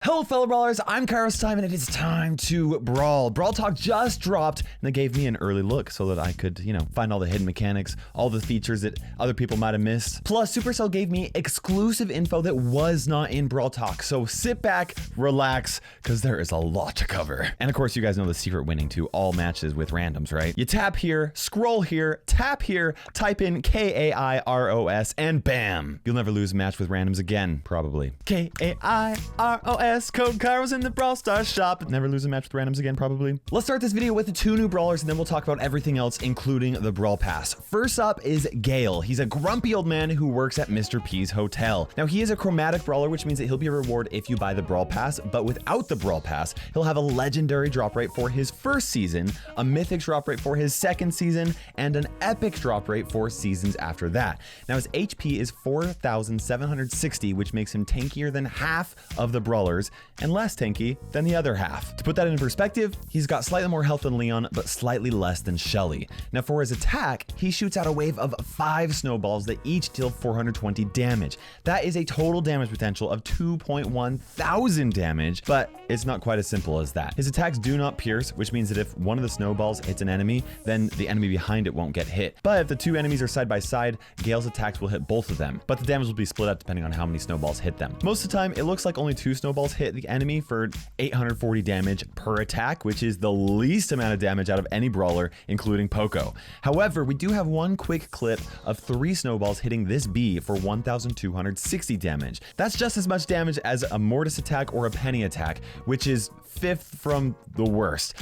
Hello fellow brawlers, I'm KairosTime and it is time to brawl. Brawl Talk just dropped and they gave me an early look so that I could, find all the hidden mechanics, all the features that other people might have missed. Plus, Supercell gave me exclusive info that was not in Brawl Talk. So sit back, relax, because there is a lot to cover. And of course, you guys know the secret winning to all matches with randoms, right? You tap here, scroll here, tap here, type in KAIROS, and bam! You'll never lose a match with randoms again, probably. KAIROS. Code Kairos in the Brawl Stars shop. Never lose a match with randoms again, probably. Let's start this video with the 2 new brawlers, and then we'll talk about everything else, including the Brawl Pass. First up is Gale. He's a grumpy old man who works at Mr. P's hotel. Now, he is a chromatic brawler, which means that he'll be a reward if you buy the Brawl Pass, but without the Brawl Pass, he'll have a legendary drop rate for his first season, a mythic drop rate for his second season, and an epic drop rate for seasons after that. Now, his HP is 4,760, which makes him tankier than half of the brawlers, and less tanky than the other half. To put that in perspective, he's got slightly more health than Leon, but slightly less than Shelly. Now for his attack, he shoots out a wave of 5 snowballs that each deal 420 damage. That is a total damage potential of 2.1 thousand damage, but it's not quite as simple as that. His attacks do not pierce, which means that if one of the snowballs hits an enemy, then the enemy behind it won't get hit. But if the 2 enemies are side by side, Gale's attacks will hit both of them, but the damage will be split up depending on how many snowballs hit them. Most of the time, it looks like only 2 snowballs hit the enemy for 840 damage per attack, which is the least amount of damage out of any brawler, including Poco. However, we do have one quick clip of 3 snowballs hitting this bee for 1,260 damage. That's just as much damage as a Mortis attack or a Penny attack, which is 5th from the worst.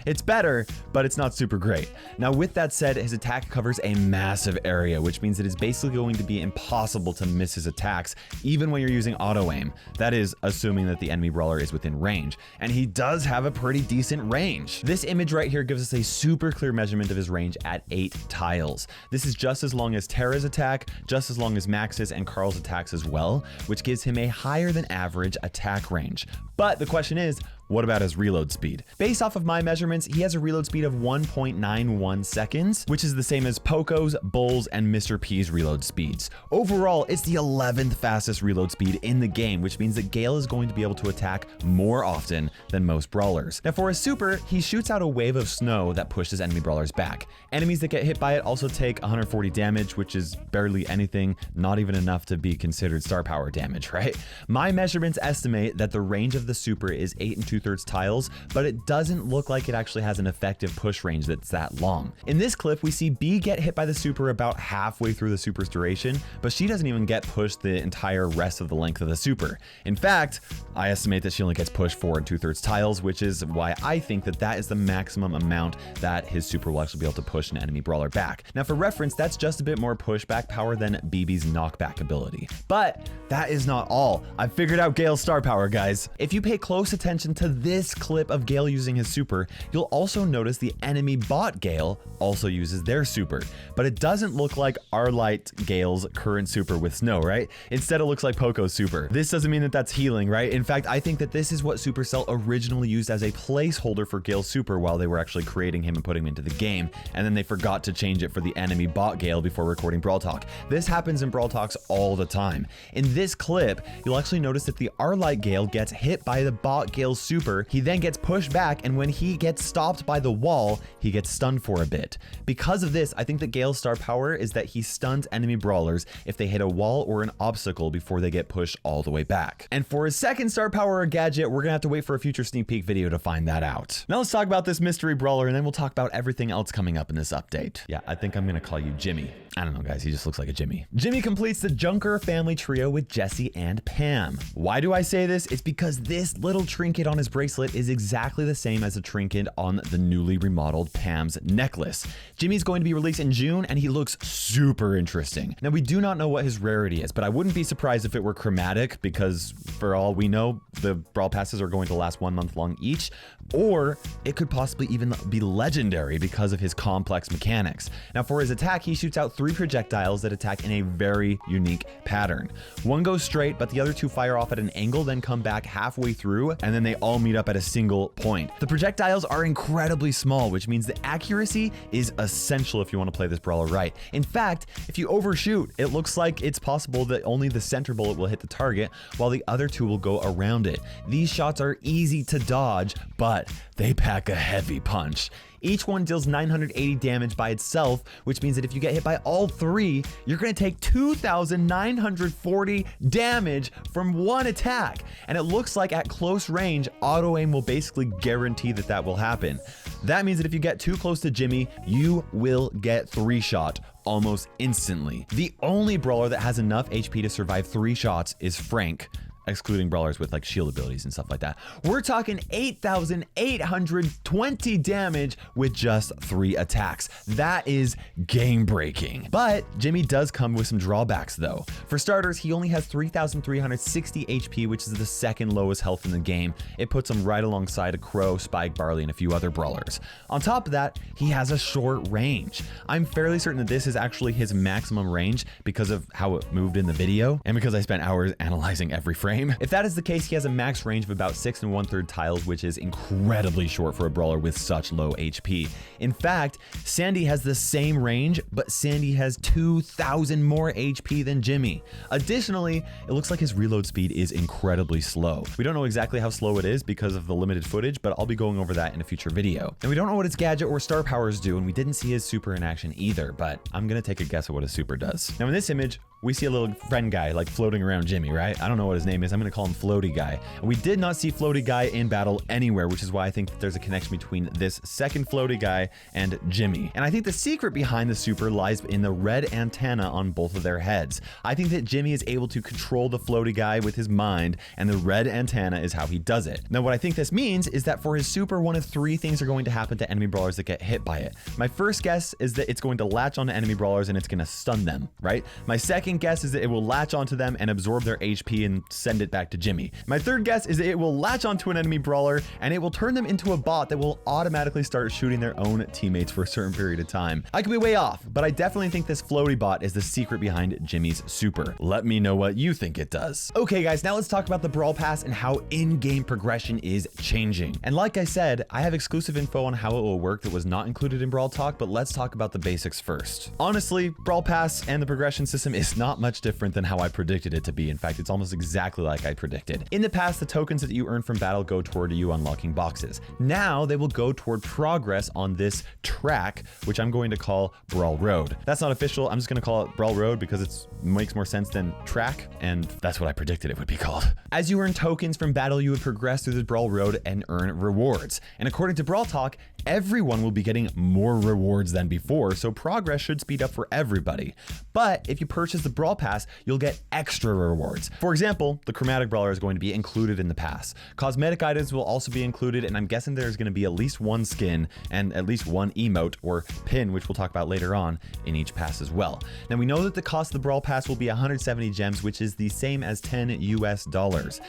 It's better, but it's not super great. Now, with that said, his attack covers a massive area, which means it is basically going to be impossible to miss his attacks, even when you're using auto aim. That is, assuming that the enemy brawler is within range, and he does have a pretty decent range. This image right here gives us a super clear measurement of his range at 8 tiles. This is just as long as Terra's attack, just as long as Max's and Carl's attacks as well, which gives him a higher than average attack range. But the question is, what about his reload speed? Based off of my measurements, he has a reload speed of 1.91 seconds, which is the same as Poco's, Bull's, and Mr. P's reload speeds. Overall, it's the 11th fastest reload speed in the game, which means that Gale is going to be able to attack more often than most brawlers. Now for his super, he shoots out a wave of snow that pushes enemy brawlers back. Enemies that get hit by it also take 140 damage, which is barely anything, not even enough to be considered star power damage, right? My measurements estimate that the range of the super is 8 2/3 tiles, but it doesn't look like it actually has an effective push range that's that long. In this clip, we see B get hit by the super about halfway through the super's duration, but she doesn't even get pushed the entire rest of the length of the super. In fact, I estimate that she only gets pushed 4 2/3 tiles, which is why I think that that is the maximum amount that his super will actually be able to push an enemy brawler back. Now for reference, that's just a bit more pushback power than BB's knockback ability. But that is not all. I figured out Gale's star power, guys. If you pay close attention to this clip of Gale using his super, you'll also notice the enemy bot Gale also uses their super, but it doesn't look like Arlight Gale's current super with snow, right? Instead, it looks like Poco's super. This doesn't mean that that's healing, right? In fact, I think that this is what Supercell originally used as a placeholder for Gale's super while they were actually creating him and putting him into the game, and then they forgot to change it for the enemy bot Gale before recording Brawl Talk. This happens in Brawl Talks all the time. In this clip, you'll actually notice that the Arlight Gale gets hit by the bot Gale's super. He then gets pushed back, and when he gets stopped by the wall, he gets stunned for a bit. Because of this, I think that Gale's star power is that he stuns enemy brawlers if they hit a wall or an obstacle before they get pushed all the way back. And for his second star power or gadget, we're gonna have to wait for a future sneak peek video to find that out. Now let's talk about this mystery brawler, and then we'll talk about everything else coming up in this update. Yeah, I think I'm gonna call you Jimmy. I don't know, guys, he just looks like a Jimmy. Jimmy completes the Junker family trio with Jesse and Pam. Why do I say this? It's because this little trinket on his bracelet is exactly the same as a trinket on the newly remodeled Pam's necklace. Jimmy's going to be released in June, and he looks super interesting. Now, we do not know what his rarity is, but I wouldn't be surprised if it were chromatic, because for all we know, the Brawl Passes are going to last 1 month long each, or it could possibly even be legendary because of his complex mechanics. Now, for his attack, he shoots out 3 projectiles that attack in a very unique pattern. One goes straight, but the other 2 fire off at an angle, then come back halfway through, and then they all all meet up at a single point. The projectiles are incredibly small, which means the accuracy is essential if you want to play this brawler right. In fact, if you overshoot, it looks like it's possible that only the center bullet will hit the target while the other two will go around it. These shots are easy to dodge, but they pack a heavy punch. Each one deals 980 damage by itself, which means that if you get hit by all three, you're going to take 2,940 damage from one attack. And it looks like at close range, auto aim will basically guarantee that that will happen. That means that if you get too close to Jimmy, you will get 3-shot almost instantly. The only brawler that has enough HP to survive 3 shots is Frank, excluding brawlers with like shield abilities and stuff like that. We're talking 8,820 damage with just 3 attacks. That is game breaking. But Jimmy does come with some drawbacks though. For starters, he only has 3,360 HP, which is the second lowest health in the game. It puts him right alongside a Crow, Spike, Barley, and a few other brawlers. On top of that, he has a short range. I'm fairly certain that this is actually his maximum range because of how it moved in the video and because I spent hours analyzing every frame. If that is the case, he has a max range of about 6 1/3 tiles, which is incredibly short for a brawler with such low HP. In fact, Sandy has the same range, but Sandy has 2,000 more HP than Jimmy. Additionally, it looks like his reload speed is incredibly slow. We don't know exactly how slow it is because of the limited footage, but I'll be going over that in a future video. And we don't know what his gadget or star powers do, and we didn't see his super in action either, but I'm gonna take a guess at what his super does. Now in this image, we see a little friend guy like floating around Jimmy, right? I don't know what his name is. I'm gonna call him Floaty Guy. And we did not see Floaty Guy in battle anywhere, which is why I think that there's a connection between this second Floaty Guy and Jimmy. And I think the secret behind the super lies in the red antenna on both of their heads. I think that Jimmy is able to control the Floaty Guy with his mind, and the red antenna is how he does it. Now, what I think this means is that for his super, one of 3 things are going to happen to enemy brawlers that get hit by it. My first guess is that it's going to latch onto enemy brawlers and it's gonna stun them, right? My second guess is that it will latch onto them and absorb their HP and send it back to Jimmy. My third guess is that it will latch onto an enemy brawler and it will turn them into a bot that will automatically start shooting their own teammates for a certain period of time. I could be way off, but I definitely think this floaty bot is the secret behind Jimmy's super. Let me know what you think it does. Okay guys, now let's talk about the Brawl Pass and how in-game progression is changing. And like I said, I have exclusive info on how it will work that was not included in Brawl Talk, but let's talk about the basics first. Honestly, Brawl Pass and the progression system is not much different than how I predicted it to be. In fact, it's almost exactly like I predicted. In the past, the tokens that you earn from battle go toward you unlocking boxes. Now they will go toward progress on this track, which I'm going to call Brawl Road. That's not official. I'm just going to call it Brawl Road because it makes more sense than track, and that's what I predicted it would be called. As you earn tokens from battle, you would progress through the Brawl Road and earn rewards. And according to Brawl Talk, everyone will be getting more rewards than before, so progress should speed up for everybody. But if you purchase the Brawl Pass, you'll get extra rewards. For example, the chromatic brawler is going to be included in the pass. Cosmetic items will also be included, and I'm guessing there's going to be at least 1 skin and at least 1 emote or pin, which we'll talk about later on, in each pass as well. Now we know that the cost of the Brawl Pass will be 170 gems, which is the same as $10 US.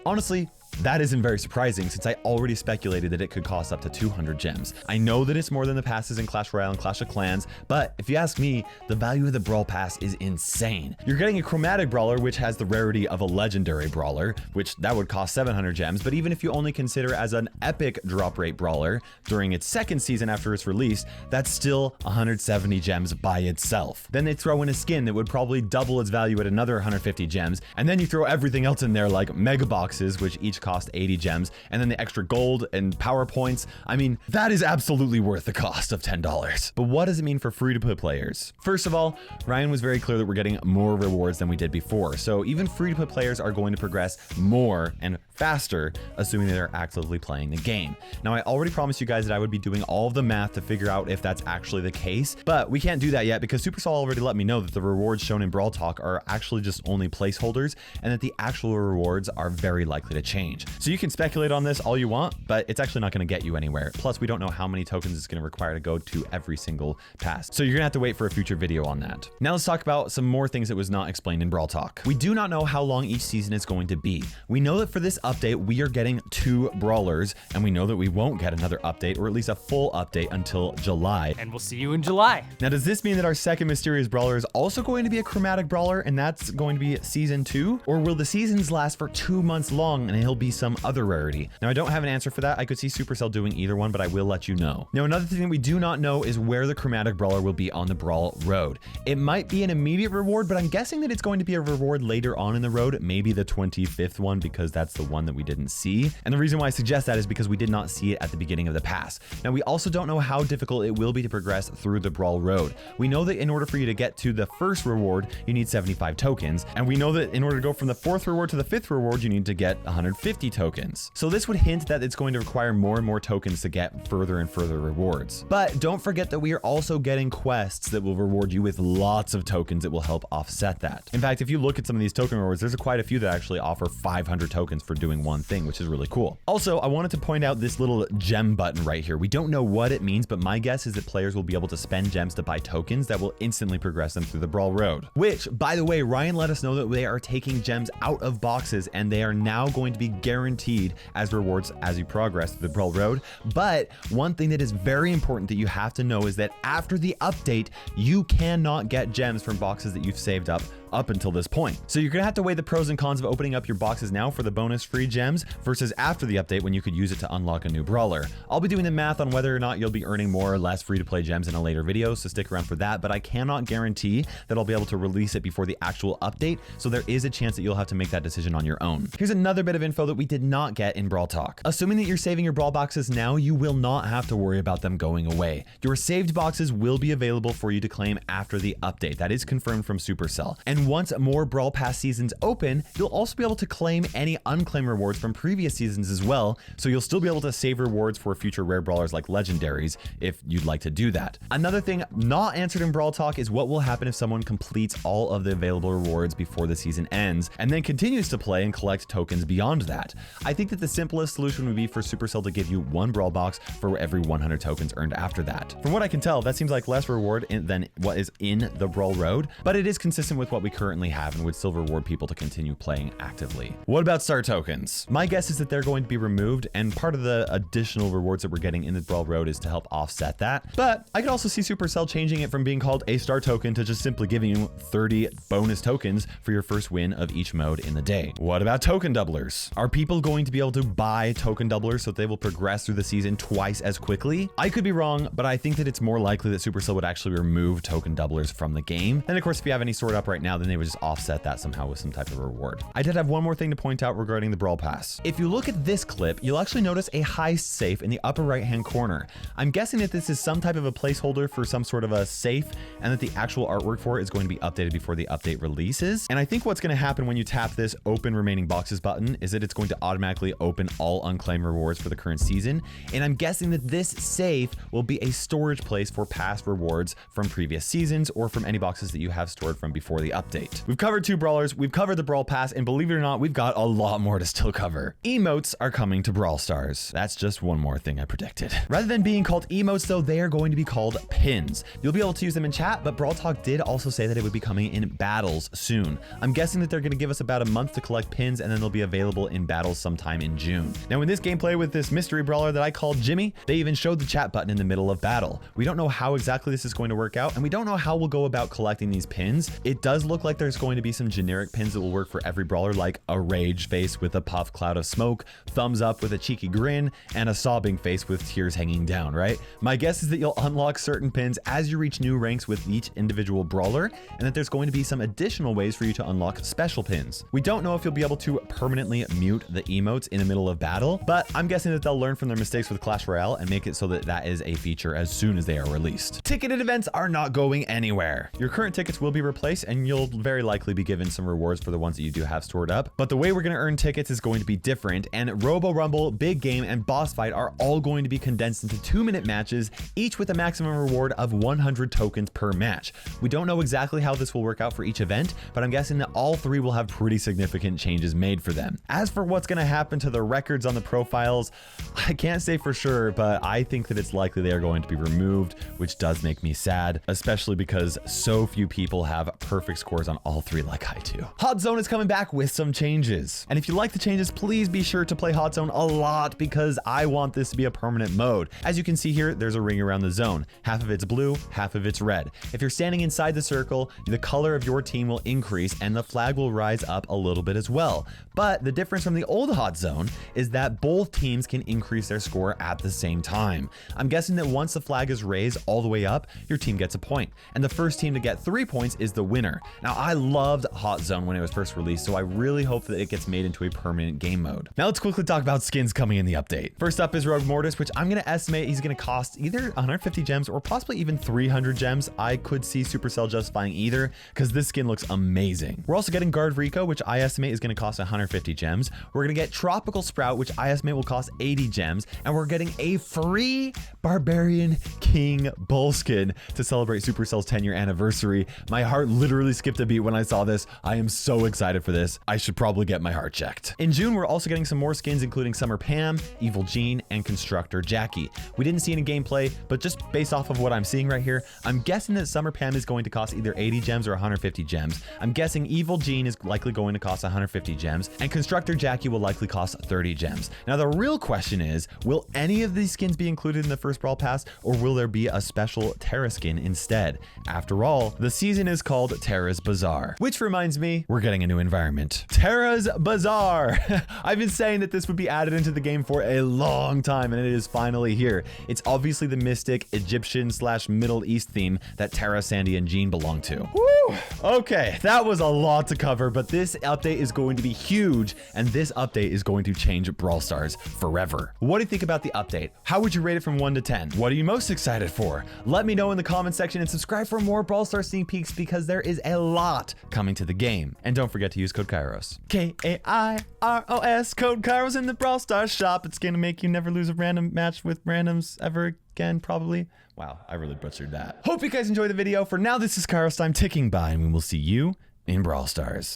Honestly, that isn't very surprising since I already speculated that it could cost up to 200 gems. I know that it's more than the passes in Clash Royale and Clash of Clans, but if you ask me, the value of the Brawl Pass is insane. You're getting a chromatic brawler, which has the rarity of a legendary brawler, which that would cost 700 gems, but even if you only consider as an epic drop rate brawler during its 2nd season after its release, that's still 170 gems by itself. Then they throw in a skin that would probably double its value at another 150 gems, and then you throw everything else in there like mega boxes, which each cost 80 gems, and then the extra gold and power points. I mean, that is absolutely worth the cost of $10. But what does it mean for free-to-play players? First of all, Ryan was very clear that we're getting more rewards than we did before, so even free-to-play players are going to progress more and faster, assuming that they're actively playing the game. Now, I already promised you guys that I would be doing all of the math to figure out if that's actually the case, but we can't do that yet because Supercell already let me know that the rewards shown in Brawl Talk are actually just only placeholders, and that the actual rewards are very likely to change. So you can speculate on this all you want, but it's actually not going to get you anywhere. Plus, we don't know how many tokens it's going to require to go to every single pass. So you're going to have to wait for a future video on that. Now let's talk about some more things that was not explained in Brawl Talk. We do not know how long each season is going to be. We know that for this update, we are getting 2 brawlers, and we know that we won't get another update, or at least a full update, until July. And we'll see you in July. Now, does this mean that our second mysterious brawler is also going to be a chromatic brawler, and that's going to be season 2? Or will the seasons last for 2 months long and he'll be some other rarity? Now, I don't have an answer for that. I could see Supercell doing either one, but I will let you know. Now, another thing that we do not know is where the chromatic brawler will be on the Brawl Road. It might be an immediate reward, but I'm guessing that it's going to be a reward later on in the road, maybe the 25th one, because that's the one that we didn't see. And the reason why I suggest that is because we did not see it at the beginning of the pass. Now, we also don't know how difficult it will be to progress through the Brawl Road. We know that in order for you to get to the first reward, you need 75 tokens. And we know that in order to go from the 4th reward to the 5th reward, you need to get 150 tokens. So this would hint that it's going to require more and more tokens to get further and further rewards. But don't forget that we are also getting quests that will reward you with lots of tokens that will help offset that. In fact, if you look at some of these token rewards, there's quite a few that actually offer 500 tokens for doing one thing, which is really cool. Also, I wanted to point out this little gem button right here. We don't know what it means, but my guess is that players will be able to spend gems to buy tokens that will instantly progress them through the Brawl Road. Which, by the way, Ryan let us know that they are taking gems out of boxes and they are now going to be guaranteed as rewards as you progress through the Brawl Road. But one thing that is very important that you have to know is that after the update, you cannot get gems from boxes that you've saved up until this point. So you're gonna have to weigh the pros and cons of opening up your boxes now for the bonus free gems versus after the update when you could use it to unlock a new brawler. I'll be doing the math on whether or not you'll be earning more or less free to play gems in a later video, so stick around for that, but I cannot guarantee that I'll be able to release it before the actual update, so there is a chance that you'll have to make that decision on your own. Here's another bit of info that we did not get in Brawl Talk. Assuming that you're saving your brawl boxes now, you will not have to worry about them going away. Your saved boxes will be available for you to claim after the update. That is confirmed from Supercell. And once more Brawl Pass seasons open, you'll also be able to claim any unclaimed rewards from previous seasons as well, so you'll still be able to save rewards for future rare brawlers like legendaries if you'd like to do that. Another thing not answered in Brawl Talk is what will happen if someone completes all of the available rewards before the season ends and then continues to play and collect tokens beyond that. I think that the simplest solution would be for Supercell to give you 1 brawl box for every 100 tokens earned after that. From what I can tell, that seems like less reward than what is in the Brawl Road, but it is consistent with what we currently have and would still reward people to continue playing actively. What about star tokens? My guess is that they're going to be removed, and part of the additional rewards that we're getting in the Brawl Road is to help offset that. But I could also see Supercell changing it from being called a star token to just simply giving you 30 bonus tokens for your first win of each mode in the day. What about token doublers? Are people going to be able to buy token doublers so that they will progress through the season twice as quickly? I could be wrong, but I think that it's more likely that Supercell would actually remove token doublers from the game. And of course, if you have any stored up right now, then they would just offset that somehow with some type of reward. I did have one more thing to point out regarding the Brawl Pass. If you look at this clip, you'll actually notice a heist safe in the upper right hand corner. I'm guessing that this is some type of a placeholder for some sort of a safe, and that the actual artwork for it is going to be updated before the update releases. And I think what's going to happen when you tap this open remaining boxes button is that it's going to automatically open all unclaimed rewards for the current season. And I'm guessing that this safe will be a storage place for past rewards from previous seasons or from any boxes that you have stored from before the update. We've covered 2 brawlers, we've covered the Brawl Pass, and believe it or not, we've got a lot more to still cover. Emotes are coming to Brawl Stars. That's just one more thing I predicted. Rather than being called emotes though, they are going to be called pins. You'll be able to use them in chat, but Brawl Talk did also say that it would be coming in battles soon. I'm guessing that they're going to give us about a month to collect pins, and then they'll be available in battles sometime in June. Now in this gameplay with this mystery brawler that I called Jimmy, they even showed the chat button in the middle of battle. We don't know how exactly this is going to work out, and we don't know how we'll go about collecting these pins. It does look like there's going to be some generic pins that will work for every brawler, like a rage face with a puff cloud of smoke, thumbs up with a cheeky grin, and a sobbing face with tears hanging down, right? My guess is that you'll unlock certain pins as you reach new ranks with each individual brawler, and that there's going to be some additional ways for you to unlock special pins. We don't know if you'll be able to permanently mute the emotes in the middle of battle, but I'm guessing that they'll learn from their mistakes with Clash Royale and make it so that that is a feature as soon as they are released. Ticketed events are not going anywhere. Your current tickets will be replaced, and you'll very likely be given some rewards for the ones that you do have stored up, but the way we're going to earn tickets is going to be different, and Robo Rumble, Big Game, and Boss Fight are all going to be condensed into 2-minute matches, each with a maximum reward of 100 tokens per match. We don't know exactly how this will work out for each event, but I'm guessing that all 3 will have pretty significant changes made for them. As for what's going to happen to the records on the profiles, I can't say for sure, but I think that it's likely they are going to be removed, which does make me sad, especially because so few people have perfect scores on all 3 like I do. Hot Zone is coming back with some changes. And if you like the changes, please be sure to play Hot Zone a lot because I want this to be a permanent mode. As you can see here, there's a ring around the zone. Half of it's blue, half of it's red. If you're standing inside the circle, the color of your team will increase and the flag will rise up a little bit as well. But the difference from the old Hot Zone is that both teams can increase their score at the same time. I'm guessing that once the flag is raised all the way up, your team gets a point. And the first team to get 3 points is the winner. Now, I loved Hot Zone when it was first released, so I really hope that it gets made into a permanent game mode. Now let's quickly talk about skins coming in the update. First up is Rogue Mortis, which I'm going to estimate he's going to cost either 150 gems or possibly even 300 gems. I could see Supercell justifying either because this skin looks amazing. We're also getting Guard RICO, which I estimate is going to cost 150 gems. We're going to get Tropical Sprout, which I estimate will cost 80 gems. And we're getting a free Barbarian King Bull skin to celebrate Supercell's 10-year anniversary. My heart literally skipped a beat when I saw this. I am so excited for this. I should probably get my heart checked. In June, we're also getting some more skins, including Summer Pam, Evil Jean, and Constructor Jackie. We didn't see any gameplay, but just based off of what I'm seeing right here, I'm guessing that Summer Pam is going to cost either 80 gems or 150 gems. I'm guessing Evil Jean is likely going to cost 150 gems, and Constructor Jackie will likely cost 30 gems. Now, the real question is, will any of these skins be included in the first Brawl Pass, or will there be a special Terra skin instead? After all, the season is called Terra's Bazaar, which reminds me, we're getting a new environment. Terra's Bazaar! I've been saying that this would be added into the game for a long time, and it is finally here. It's obviously the mystic Egyptian / Middle East theme that Terra, Sandy, and Jean belong to. Woo! Okay, that was a lot to cover, but this update is going to be huge, and this update is going to change Brawl Stars forever. What do you think about the update? How would you rate it from 1 to 10? What are you most excited for? Let me know in the comment section and subscribe for more Brawl Stars sneak peeks because there is a lot coming to the game. And don't forget to use code Kairos. Kairos, code Kairos in the Brawl Stars shop. It's gonna make you never lose a random match with randoms ever again, probably. Wow, I really butchered that. Hope you guys enjoyed the video. For now, this is KairosTime ticking by, and we will see you in Brawl Stars.